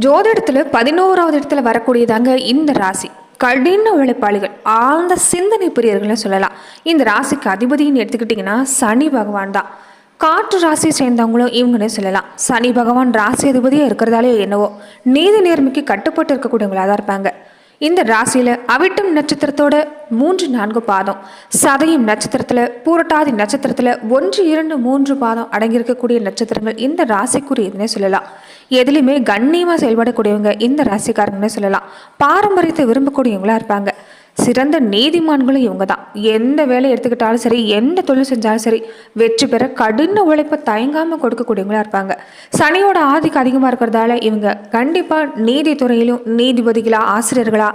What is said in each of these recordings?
ஜோதிடத்தில் 11வது இடத்துல வரக்கூடியதாங்க இந்த ராசி. கடின உழைப்பாளிகள், ஆழ்ந்த சிந்தனை பிரியர்கள்னு சொல்லலாம். இந்த ராசிக்கு அதிபதினு எடுத்துக்கிட்டிங்கன்னா சனி பகவான் தான். காற்று ராசியை சேர்ந்தவங்களும் இவங்கன்னே சொல்லலாம். சனி பகவான் ராசி அதிபதியாக இருக்கிறதாலே என்னவோ நீதி நேர்மைக்கு கட்டுப்பட்டு இருக்கக்கூடியவங்களாக தான் இருப்பாங்க. இந்த ராசியில் அவிட்டம் நட்சத்திரத்தோட 3-4 பாதம், சதயம் நட்சத்திரத்தில், பூரட்டாதி நட்சத்திரத்தில் 1-2-3 பாதம் அடங்கியிருக்கக்கூடிய நட்சத்திரங்கள் இந்த ராசிக்குரியதுன்னே சொல்லலாம். எதுலையுமே கண்ணியமாக செயல்படக்கூடியவங்க இந்த ராசிக்காரங்கன்னே சொல்லலாம். பாரம்பரியத்தை விரும்பக்கூடியவங்களா இருப்பாங்க. சிறந்த நீதிமான்களும் இவங்க தான். எந்த வேலையை எடுத்துக்கிட்டாலும் சரி, எந்த தொழில் செஞ்சாலும் சரி, வெற்றி பெற கடின உழைப்பை தயங்காமல் கொடுக்கக்கூடியவங்களா இருப்பாங்க. சனியோட ஆதிக்கம் அதிகமாக இருக்கிறதால இவங்க கண்டிப்பாக நீதித்துறையிலும் நீதிபதிகளா, ஆசிரியர்களா,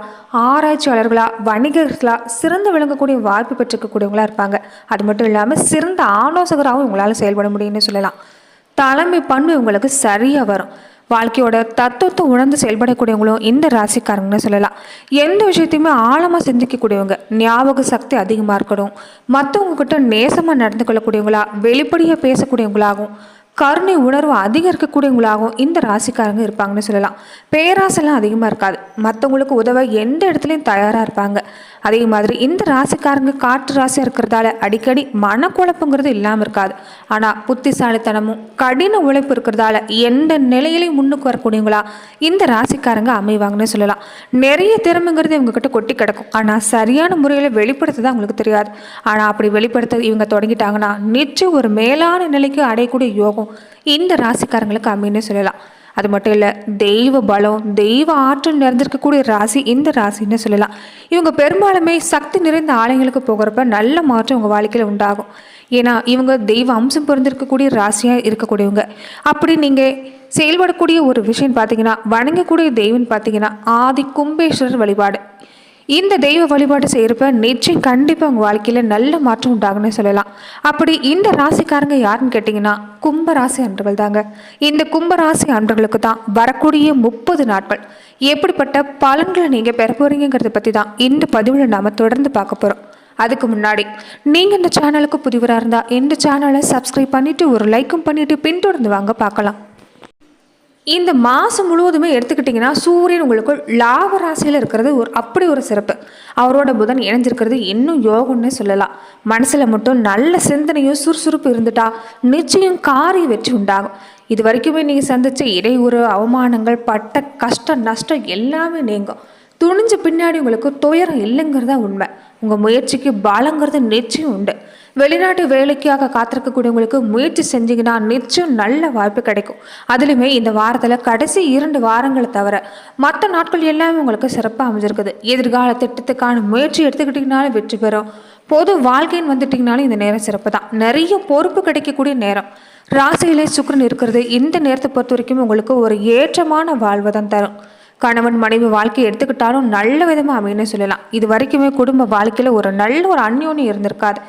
ஆராய்ச்சியாளர்களா, வணிகர்களா சிறந்து விளங்கக்கூடிய வாய்ப்பு பெற்றிருக்கக்கூடியவங்களா இருப்பாங்க. அது மட்டும் இல்லாமல் சிறந்த ஆலோசகராகவும் இவங்களால செயல்பட முடியும்னு சொல்லலாம். தலைமை பண்பு இவங்களுக்கு சரியாக வரும். வாழ்க்கையோட தத்துவத்தை உணர்ந்து செயல்படக்கூடியவங்களும் இந்த ராசிக்காரங்கன்னு சொல்லலாம். எந்த விஷயத்தையுமே ஆழமாக சிந்திக்கக்கூடியவங்க, ஞாபக சக்தி அதிகமாக இருக்கணும், மற்றவங்க கிட்ட நேசமாக நடந்து கொள்ளக்கூடியவங்களா, வெளிப்படையாக பேசக்கூடியவங்களாகவும், கருணை உணர்வு அதிகம் இருக்கக்கூடியவங்களாகவும் இந்த ராசிக்காரங்க இருப்பாங்கன்னு சொல்லலாம். பேராசெல்லாம் அதிகமாக இருக்காது. மற்றவங்களுக்கு உதவ எந்த இடத்துலையும் தயாராக இருப்பாங்க. அதே மாதிரி இந்த ராசிக்காரங்க காற்று ராசியாக இருக்கிறதால அடிக்கடி மனக்குழப்பங்கிறது இல்லாமல் இருக்காது. ஆனால் புத்திசாலித்தனமும் கடின உழைப்பு இருக்கிறதால எந்த நிலையிலையும் முன்னுக்கு வரக்கூடியவங்களா இந்த ராசிக்காரங்க அமைவாங்கன்னு சொல்லலாம். நிறைய திறமைங்கிறது இவங்ககிட்ட கொட்டி கிடக்கும். ஆனால் சரியான முறையில் வெளிப்படுத்துதான் அவங்களுக்கு தெரியாது. ஆனால் அப்படி வெளிப்படுத்த இவங்க தொடங்கிட்டாங்கன்னா நிச்சயம் ஒரு மேலான நிலைக்கு அடையக்கூடிய யோகம் இந்த ராசிக்காரங்களுக்கு அமைன்னு சொல்லலாம். அது மட்டும் இல்லை, தெய்வ பலம், தெய்வ ஆற்றல் நிறைந்திருக்கக்கூடிய ராசி இந்த ராசின்னு சொல்லலாம். இவங்க பெரும்பாலுமே சக்தி நிறைந்த ஆலயங்களுக்கு போகிறப்ப நல்ல மாற்றம் உங்கள் வாழ்க்கையில் உண்டாகும். ஏன்னா இவங்க தெய்வ அம்சம் பிறந்திருக்கக்கூடிய ராசியாக இருக்கக்கூடியவங்க. அப்படி நீங்கள் செயல்படக்கூடிய ஒரு விஷயம் பார்த்தீங்கன்னா, வணங்கக்கூடிய தெய்வம் பார்த்தீங்கன்னா ஆதி கும்பேஸ்வரர் வழிபாடு. இந்த தெய்வ வழிபாடு செய்கிறப்ப நிச்சயம் கண்டிப்பாக உங்கள் வாழ்க்கையில் நல்ல மாற்றம் உண்டாகுன்னு சொல்லலாம். அப்படி இந்த ராசிக்காரங்க யாருன்னு கேட்டிங்கன்னா கும்பராசி அன்பர்கள் தாங்க. இந்த கும்பராசி அன்பர்களுக்கு தான் வரக்கூடிய 30 நாட்கள் எப்படிப்பட்ட பலன்களை நீங்கள் பெற போகிறீங்கிறத பற்றி தான் இந்த பதிவில் நாம் தொடர்ந்து பார்க்க போகிறோம். அதுக்கு முன்னாடி நீங்கள் இந்த சேனலுக்கு புதிவராக இருந்தால் இந்த சேனலை சப்ஸ்கிரைப் பண்ணிவிட்டு ஒரு லைக்கும் பண்ணிவிட்டு பின்தொடர்ந்து வாங்க பார்க்கலாம். இந்த மாதம் முழுவதுமே எடுத்துக்கிட்டிங்கன்னா சூரியன் உங்களுக்கு லாப ராசியில் இருக்கிறது அப்படி ஒரு சிறப்பு. அவரோட புதன் இணைஞ்சிருக்கிறது இன்னும் யோகம்னு சொல்லலாம். மனசில் மட்டும் நல்ல சிந்தனையும் சுறுசுறுப்பு இருந்துட்டா நிச்சயம் காரிய வெற்றி உண்டாகும். இது வரைக்குமே நீங்கள் சந்தித்த இடையூறு, அவமானங்கள், பட்ட கஷ்டம், நஷ்டம் எல்லாமே நீங்கும். துணிஞ்ச பின்னாடி உங்களுக்கு துயரம் இல்லைங்கிறதா உண்மை. உங்கள் முயற்சிக்கு பலங்கிறது நிச்சயம் உண்டு. வெளிநாட்டு வேலைக்காக காத்திருக்கக்கூடியவங்களுக்கு முயற்சி செஞ்சிங்கன்னா நிச்சயம் நல்ல வாய்ப்பு கிடைக்கும். அதுலேயுமே இந்த வாரத்தில் கடைசி 2 வாரங்களை தவிர மற்ற நாட்கள் எல்லாமே உங்களுக்கு சிறப்பாக அமைஞ்சிருக்குது. எதிர்கால திட்டத்துக்கான முயற்சி எடுத்துக்கிட்டிங்கனாலும் வெற்றி பெறும். பொது வாழ்க்கைன்னு வந்துட்டிங்கனாலும் இந்த நேரம் சிறப்பு தான். நிறைய பொறுப்பு கிடைக்கக்கூடிய நேரம். ராசியிலே சுக்கிரன் இருக்கிறது இந்த நேரத்தை பொறுத்த வரைக்கும் உங்களுக்கு ஒரு ஏற்றமான வாழ்வை தான் தரும். கணவன் மனைவி வாழ்க்கையை எடுத்துக்கிட்டாலும் நல்ல விதமாக அமைன்னு சொல்லலாம். இது வரைக்குமே குடும்ப வாழ்க்கையில் ஒரு நல்ல ஒரு அந்யோன்யம் இருந்திருக்காது.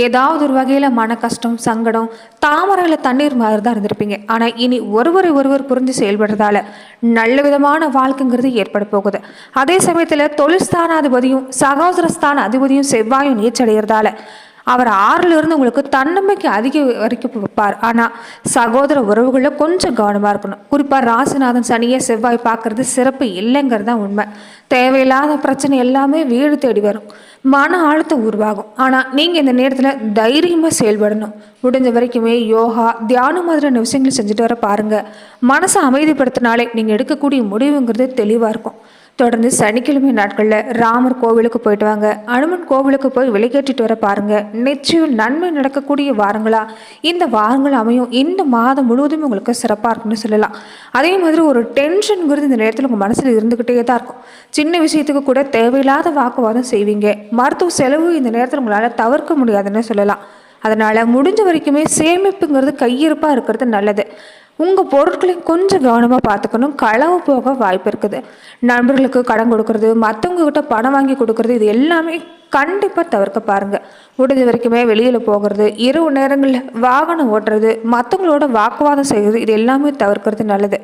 ஏதாவது ஒரு வகையில் மன கஷ்டம், சங்கடம், தாமரையில் தண்ணீர் மாதிரி தான் இருந்திருப்பீங்க. ஆனால் இனி ஒருவரை ஒருவர் புரிஞ்சு செயல்படுறதால நல்ல விதமான வாழ்க்கைங்கிறது ஏற்பட போகுது. அதே சமயத்தில் தொழில் ஸ்தானாதிபதியும் சகோதரஸ்தான அதிபதியும் செவ்வாயும் நீச்சடைகிறதால அவர் 6லிருந்து உங்களுக்கு தன்னம்பிக்கை அதிக வரைக்கும் வைப்பார். ஆனால் சகோதர உறவுகளில் கொஞ்சம் கவனமாக இருக்கணும். குறிப்பாக ராசிநாதன் சனியை செவ்வாய் பார்க்கறது சிறப்பு இல்லைங்கிறது தான் உண்மை. தேவையில்லாத பிரச்சனை எல்லாமே வீடு தேடி வரும், மன அழுத்தம் உருவாகும். ஆனால் நீங்கள் இந்த நேரத்தில் தைரியமாக செயல்படணும். முடிஞ்ச வரைக்குமே யோகா, தியானம் மாதிரியான விஷயங்களை செஞ்சுட்டு வர பாருங்கள். மனசை அமைதிப்படுத்தினாலே நீங்கள் எடுக்கக்கூடிய முடிவுங்கிறது தெளிவாக இருக்கும். தொடர்ந்து சனிக்கிழமை நாட்களில் ராமர் கோவிலுக்கு போயிட்டு வாங்க, அனுமன் கோவிலுக்கு போய் விலைக்கேற்றிட்டு வர பாருங்கள். நிச்சயம் நன்மை நடக்கக்கூடிய வாரங்களா இந்த வாரங்கள் அமையும். இந்த மாதம் முழுவதும் உங்களுக்கு சிறப்பாக இருக்குன்னு சொல்லலாம். அதே மாதிரி ஒரு டென்ஷனுங்கிறது இந்த நேரத்தில் உங்கள் மனசில் இருந்துக்கிட்டே தான் இருக்கும். சின்ன விஷயத்துக்கு கூட தேவையில்லாத வாக்குவாதம் செய்வீங்க. மருத்துவ செலவு இந்த நேரத்தில் உங்களால் தவிர்க்க முடியாதுன்னு சொல்லலாம். அதனால் முடிஞ்ச வரைக்குமே சேமிப்புங்கிறது கையிருப்பாக இருக்கிறது நல்லது. உங்கள் பொருட்களையும் கொஞ்சம் கவனமாக பார்த்துக்கணும். களவு போக வாய்ப்பு இருக்குது. நண்பர்களுக்கு கடன் கொடுக்கறது, மற்றவங்கக்கிட்ட பணம் வாங்கி கொடுக்கறது, இது எல்லாமே கண்டிப்பாக தவிர்க்க பாருங்கள். முடிஞ்ச வரைக்குமே வெளியில் போகிறது, இரவு நேரங்களில் வாகனம் ஓட்டுறது, மற்றவங்களோட வாக்குவாதம் செய்கிறது, இது எல்லாமே தவிர்க்கிறது நல்லது.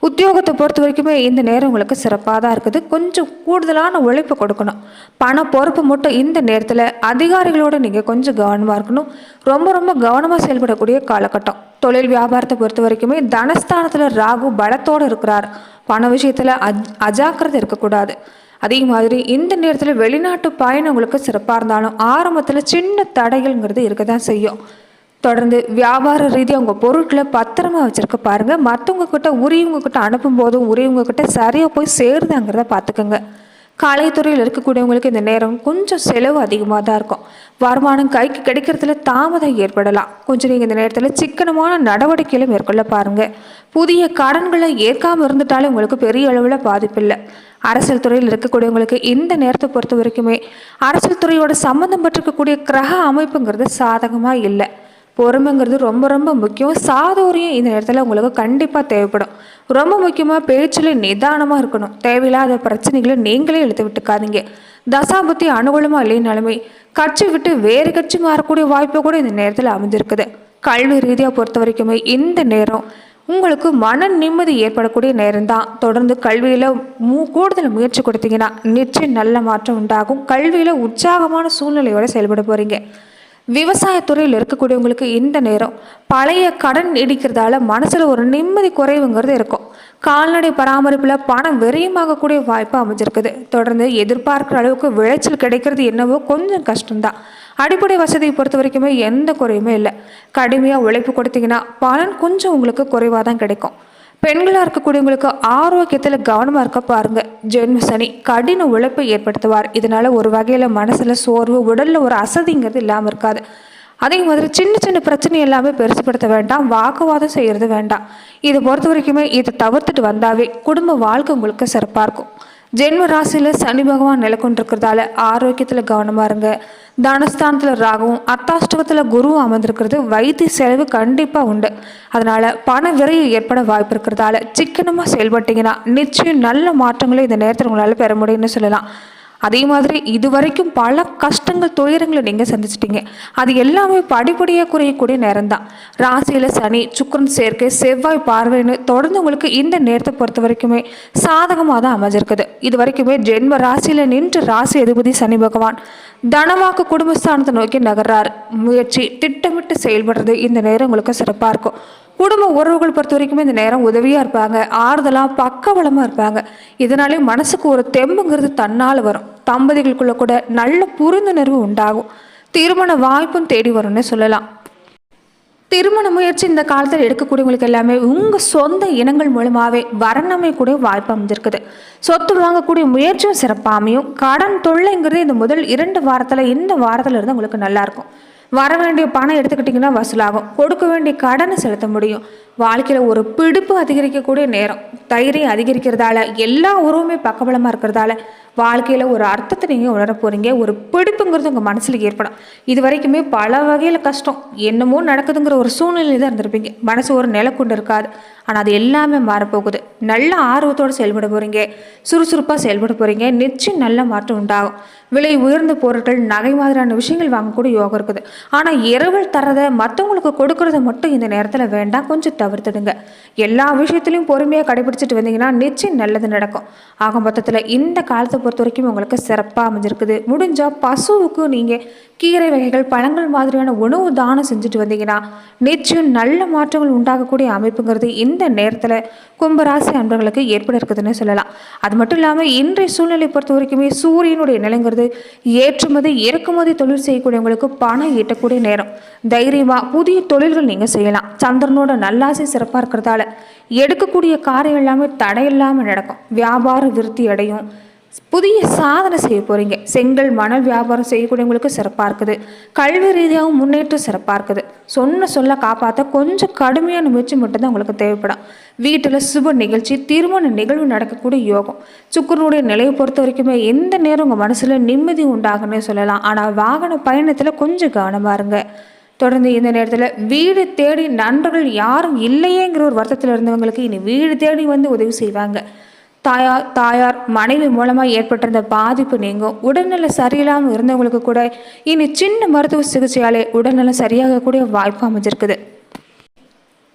உத்தியோகத்தை பொறுத்த வரைக்குமே இந்த நேரம் உங்களுக்கு சிறப்பாக தான் இருக்குது. கொஞ்சம் கூடுதலான உழைப்பு கொடுக்கணும். பண பொறுப்பு மட்டும் இந்த நேரத்தில் அதிகாரிகளோடு நீங்கள் கொஞ்சம் கவனமாக இருக்கணும். ரொம்ப ரொம்ப கவனமாக செயல்படக்கூடிய காலகட்டம். தொழில் வியாபாரத்தை பொறுத்த வரைக்குமே தனஸ்தானத்தில் ராகு பலத்தோடு இருக்கிறார். பண விஷயத்தில் அஜாக்கிரதை இருக்கக்கூடாது. அதே மாதிரி இந்த நேரத்தில் வெளிநாட்டு பயணம் உங்களுக்கு சிறப்பாக இருந்தாலும் ஆரம்பத்தில் சின்ன தடைகள்ங்கிறது இருக்க தான் செய்யும். தொடர்ந்து வியாபார ரீதியாக உங்கள் பொருட்களை பத்திரமா வச்சுருக்க பாருங்கள். மற்றவங்க கிட்ட உரியவங்க கிட்ட அனுப்பும் போதும் உரியவங்க கிட்ட சரியாக போய் சேருதாங்கிறத பார்த்துக்கோங்க. கலைத்துறையில் இருக்கக்கூடியவங்களுக்கு இந்த நேரம் கொஞ்சம் செலவு அதிகமாக தான் இருக்கும். வருமானம் கைக்கு கிடைக்கிறதுல தாமதம் ஏற்படலாம். கொஞ்சம் நீங்கள் இந்த நேரத்தில் சிக்கனமான நடவடிக்கைகளை மேற்கொள்ள பாருங்கள். புதிய கடன்களை ஏற்காமல் இருந்துட்டாலே உங்களுக்கு பெரிய அளவில் பாதிப்பு இல்லை. அரசியல் துறையில் இருக்கக்கூடியவங்களுக்கு இந்த நேரத்தை பொறுத்த வரைக்குமே அரசியல் துறையோட சம்மந்தம் பட்டிருக்கக்கூடிய கிரக அமைப்புங்கிறது சாதகமாக இல்லை. பொறுமைங்கிறது ரொம்ப ரொம்ப முக்கியம். சாதுரியம் இந்த நேரத்தில் உங்களுக்கு கண்டிப்பாக தேவைப்படும். ரொம்ப முக்கியமாக பேச்சில் நிதானமாக இருக்கணும். தேவையில்லாத பிரச்சனைகளை நீங்களே இழுத்து விட்டுக்காதீங்க. தசாபுத்தி அனுகூலமாக இல்லைனாலுமே கட்சி விட்டு வேறு கட்சி மாறக்கூடிய வாய்ப்பு கூட இந்த நேரத்தில் அமைஞ்சிருக்குது. கல்வி ரீதியாக பொறுத்த வரைக்குமே இந்த நேரம் உங்களுக்கு மன நிம்மதி ஏற்படக்கூடிய நேரம் தான். தொடர்ந்து கல்வியில் கூடுதல் முயற்சி கொடுத்தீங்கன்னா நிச்சயம் நல்ல மாற்றம் உண்டாகும். கல்வியில் உற்சாகமான சூழ்நிலையோடு செயல்பட போகிறீங்க. விவசாயத்துறையில் இருக்கக்கூடியவங்களுக்கு இந்த நேரம் பழைய கடன் நீடிக்கிறதால மனசில் ஒரு நிம்மதி குறைவுங்கிறது இருக்கும். கால்நடை பராமரிப்பில் பணம் விரயமாகக்கூடிய வாய்ப்பு அமைஞ்சிருக்குது. தொடர்ந்து எதிர்பார்க்குற அளவுக்கு விளைச்சல் கிடைக்கிறது என்னவோ கொஞ்சம் கஷ்டம்தான். அடிப்படை வசதியை பொறுத்த வரைக்குமே எந்த குறையுமே இல்லை. கடுமையாக உழைப்பு கொடுத்தீங்கன்னா பலன் கொஞ்சம் உங்களுக்கு குறைவாக தான் கிடைக்கும். பெண்களாக இருக்கக்கூடியவங்களுக்கு ஆரோக்கியத்தில் கவனமாக இருக்க பாருங்க. ஜென்ம சனி கடின உழைப்பை ஏற்படுத்துவார். இதனால ஒரு வகையில் மனசில் சோர்வு, உடலில் ஒரு அசதிங்கிறது இல்லாமல் இருக்காது. அதே மாதிரி சின்ன சின்ன பிரச்சனை எல்லாமே பெருசுப்படுத்த வேண்டாம். வாக்குவாதம் செய்கிறது வேண்டாம். இதை பொறுத்த வரைக்குமே இதை தவிர்த்துட்டு வந்தாவே குடும்ப வாழ்க்கை உங்களுக்கு சிறப்பாக இருக்கும். ஜென்ம ராசியில் சனி பகவான் நிலை கொண்டிருக்கிறதால ஆரோக்கியத்தில் கவனமாக இருங்க. தனஸ்தானத்தில் ராகவும் அர்த்தாஷ்டகத்தில் குருவும் அமர்ந்திருக்கிறது. வைத்திய செலவு கண்டிப்பாக உண்டு. அதனால் பண விரைவு ஏற்பட வாய்ப்பு இருக்கிறதால சிக்கனமாக செயல்பட்டீங்கன்னா நிச்சயம் நல்ல மாற்றங்களை இந்த நேரத்தில் உங்களால் பெற முடியும்னு சொல்லலாம். அதே மாதிரி இதுவரைக்கும் பல கஷ்டங்கள், துயரங்களை நீங்கள் சந்திச்சிட்டீங்க. அது எல்லாமே படிப்படியாக குறையக்கூடிய நேரம் தான். ராசியில் சனி, சுக்கிரன் சேர்க்கை, செவ்வாய் பார்வைன்னு தொடர்ந்து உங்களுக்கு இந்த நேரத்தை பொறுத்த வரைக்குமே சாதகமாக தான் அமைஞ்சிருக்குது. இது வரைக்குமே ஜென்ம ராசியில் நின்று ராசி அதிபதி சனி பகவான் தனவாக்கு குடும்பஸ்தானத்தை நோக்கி நகர்றார். முயற்சி திட்டமிட்டு செயல்படுறது இந்த நேரம் உங்களுக்கு சிறப்பாக இருக்கும். குடும்ப உறவுகள் பொறுத்த வரைக்குமே இந்த நேரம் உதவியாக இருப்பாங்க. ஆறுதலாக பக்கபலமாக இருப்பாங்க. இதனாலே மனசுக்கு ஒரு தெம்புங்கிறது தன்னால் வரும். தம்பதிகளுக்குள்ள கூட நல்ல புரிந்துணர்வு உண்டாகும். திருமண வாய்ப்பும் தேடி வரும்னு சொல்லலாம். திருமண முயற்சி இந்த காலத்தில் எடுக்கக்கூடியவங்களுக்கு எல்லாமே உங்கள் சொந்த இனங்கள் மூலமாகவே வரணமை கூட வாய்ப்பு அமைஞ்சிருக்குது. சொத்து வாங்கக்கூடிய முயற்சியும் சிறப்பாக அமையும். கடன் தொல்லைங்கிறது இந்த முதல் 2 வாரத்தில் இந்த வாரத்தில் இருந்து உங்களுக்கு நல்லாயிருக்கும். வர வேண்டிய பணம் எடுத்துக்கிட்டிங்கன்னா வசூலாகும். கொடுக்க வேண்டிய கடனை செலுத்த முடியும். வாழ்க்கையில் ஒரு பிடிப்பு அதிகரிக்கக்கூடிய நேரம். தைரியம் அதிகரிக்கிறதால எல்லா உறவுமே பக்கபலமாக இருக்கிறதால வாழ்க்கையில் ஒரு அர்த்தத்தை நீங்கள் உணர போகிறீங்க. ஒரு பிடிப்புங்கிறது உங்கள் மனசில் ஏற்படும். இது வரைக்குமே பல வகையில் கஷ்டம், என்னமோ நடக்குதுங்கிற ஒரு சூழ்நிலை தான் இருந்திருப்பீங்க. மனசு ஒரு நிலை கொண்டு இருக்காது. ஆனால் அது எல்லாமே மாறப்போகுது. நல்ல ஆர்வத்தோடு செயல்பட போகிறீங்க. சுறுசுறுப்பாக செயல்பட போகிறீங்க. நிச்சயம் நல்ல மாற்றம் உண்டாகும். விலை உயர்ந்த பொருட்கள், நகை மாதிரியான விஷயங்கள் வாங்கக்கூடிய யோகம் இருக்குது. ஆனால் இரவல் தரதை மற்றவங்களுக்கு கொடுக்கறத மட்டும் இந்த நேரத்தில் வேண்டாம், கொஞ்சம் தவிர்த்துடுங்க. எல்லா விஷயத்துலையும் பொறுமையாக கடைபிடிச்சிட்டு வந்தீங்கன்னா நிச்சயம் நல்லது நடக்கும். ஆக மொத்தத்தில் இந்த காலத்தை பொறுத்த வரைக்கும் உங்களுக்கு சிறப்பாக அமைஞ்சிருக்குது. முடிஞ்சால் பசுவுக்கு நீங்கள் கீரை வகைகள், பழங்கள் மாதிரியான உணவு தானம் செஞ்சுட்டு வந்தீங்கன்னா நிச்சயம் நல்ல மாற்றங்கள் உண்டாகக்கூடிய அமைப்புங்கிறது இந்த நேரத்தில் கும்பராசி அன்பர்களுக்கு ஏற்பட இருக்குதுன்னு சொல்லலாம். அது மட்டும் இல்லாமல் இன்றைய சூழ்நிலை பொறுத்த வரைக்குமே சூரியனுடைய நிலைங்கிறது ஏற்றுமதி இறக்குமதி தொழில் செய்யக்கூடியவங்களுக்கு பணம் ஈட்டக்கூடிய நேரம். தைரியமாக புதிய தொழில்கள் நீங்கள் செய்யலாம். சந்திரனோட நல்லாசை சிறப்பாக இருக்கிறதால எடுக்கக்கூடிய காரியம் எல்லாமே தடையில்லாமல் நடக்கும். வியாபார விருத்தி அடையும். புதிய சாதனை செய்ய போகிறீங்க. செங்கல் மணல் வியாபாரம் செய்யக்கூடியவங்களுக்கு சிறப்பாக இருக்குது. கல்வி ரீதியாகவும் முன்னேற்றம் சிறப்பாக இருக்குது. சொல்ல காப்பாற்ற கொஞ்சம் கடுமையான முயற்சி மட்டும்தான் உங்களுக்கு தேவைப்படும். வீட்டில் சுப நிகழ்ச்சி, திருமண நிகழ்வு நடக்கக்கூடிய யோகம். சுக்கிரனுடைய நிலையை பொறுத்த வரைக்குமே எந்த நேரம் உங்கள் மனசில் நிம்மதி உண்டாகுன்னு சொல்லலாம். ஆனால் வாகன பயணத்தில் கொஞ்சம் கவனமாக இருங்க. தொடர்ந்து இந்த நேரத்தில் வீடு தேடி நண்பர்கள் யாரும் இல்லையேங்கிற ஒரு வருத்தத்தில் இருந்தவங்களுக்கு இனி வீடு தேடி வந்து உதவி செய்வாங்க. தாயார் மனைவி மூலமாக ஏற்பட்டிருந்த பாதிப்பு நீங்கும். உடல்நல சரியில்லாமல் இருந்தவங்களுக்கு கூட இனி சின்ன மருத்துவ சிகிச்சையாலே உடல்நலம் சரியாகக்கூடிய வாய்ப்பு அமைஞ்சிருக்குது.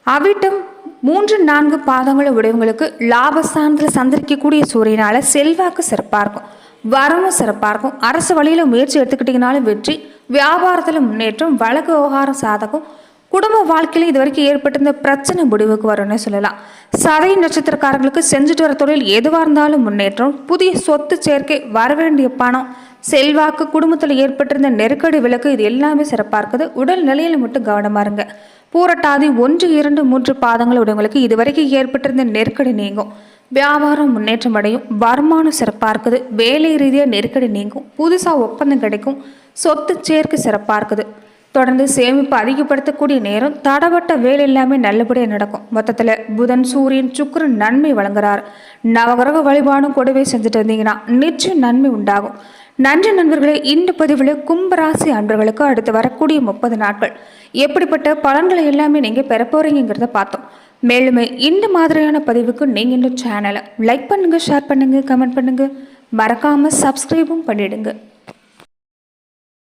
அவிட்டம் 3-4 பாதங்களை உடையவங்களுக்கு லாபஸ்தானத்தில் சந்திரிக்கக்கூடிய சூரியனால செல்வாக்கு சிறப்பாக இருக்கும், வரமும் சிறப்பாக இருக்கும். அரசு வழியில் முயற்சி எடுத்துக்கிட்டிங்கனாலும் வெற்றி, வியாபாரத்தில் முன்னேற்றம், வழக்கு விவகாரம் சாதகம், குடும்ப வாழ்க்கையில் இது வரைக்கும் ஏற்பட்டிருந்த பிரச்சனை முடிவுக்கு வரும்னு சொல்லலாம். சதய நட்சத்திரக்காரர்களுக்கு செஞ்சுட்டு வர தொழில் எதுவாக இருந்தாலும் முன்னேற்றம், புதிய சொத்து சேர்க்கை, வரவேண்டிய பணம், செல்வாக்கு, குடும்பத்தில் ஏற்பட்டிருந்த நெருக்கடி விலக்கு, இது எல்லாமே சிறப்பாக இருக்குது. உடல் நிலையில் மட்டும் கவனமாக இருங்க. பூரட்டாதி 1, 2, 3 பாதங்கள் உடையவங்களுக்கு இது வரைக்கும் ஏற்பட்டிருந்த நெருக்கடி நீங்கும், வியாபாரம் முன்னேற்றம் அடையும், வருமானம் சிறப்பாக இருக்குது, வேலை ரீதியாக நெருக்கடி நீங்கும், புதுசாக ஒப்பந்தம் கிடைக்கும், சொத்து சேர்க்கை சிறப்பாக இருக்குது. தொடர்ந்து சேமிப்பு அதிகப்படுத்தக்கூடிய நேரம், தடப்பட்ட வேலை எல்லாமே நல்லபடியாக நடக்கும். மொத்தத்தில் புதன், சூரியன், சுக்கிரன் நன்மை வழங்குறார். நவகிரக வழிபாடும் கூடவே செஞ்சுட்டு இருந்தீங்கன்னா நிச்சயம் நன்மை உண்டாகும். நன்றி நண்பர்களே. இந்த பதிவில் கும்பராசி அன்பர்களுக்கு அடுத்து வரக்கூடிய 30 நாட்கள் எப்படிப்பட்ட பலன்களை எல்லாமே நீங்கள் பெற போறீங்கிறத பார்த்தோம். மேலும் இந்த மாதிரியான பதிவுக்கு நீங்கள் இந்த சேனலை லைக் பண்ணுங்கள், ஷேர் பண்ணுங்கள், கமெண்ட் பண்ணுங்கள், மறக்காமல் சப்ஸ்கிரைபும் பண்ணிடுங்க.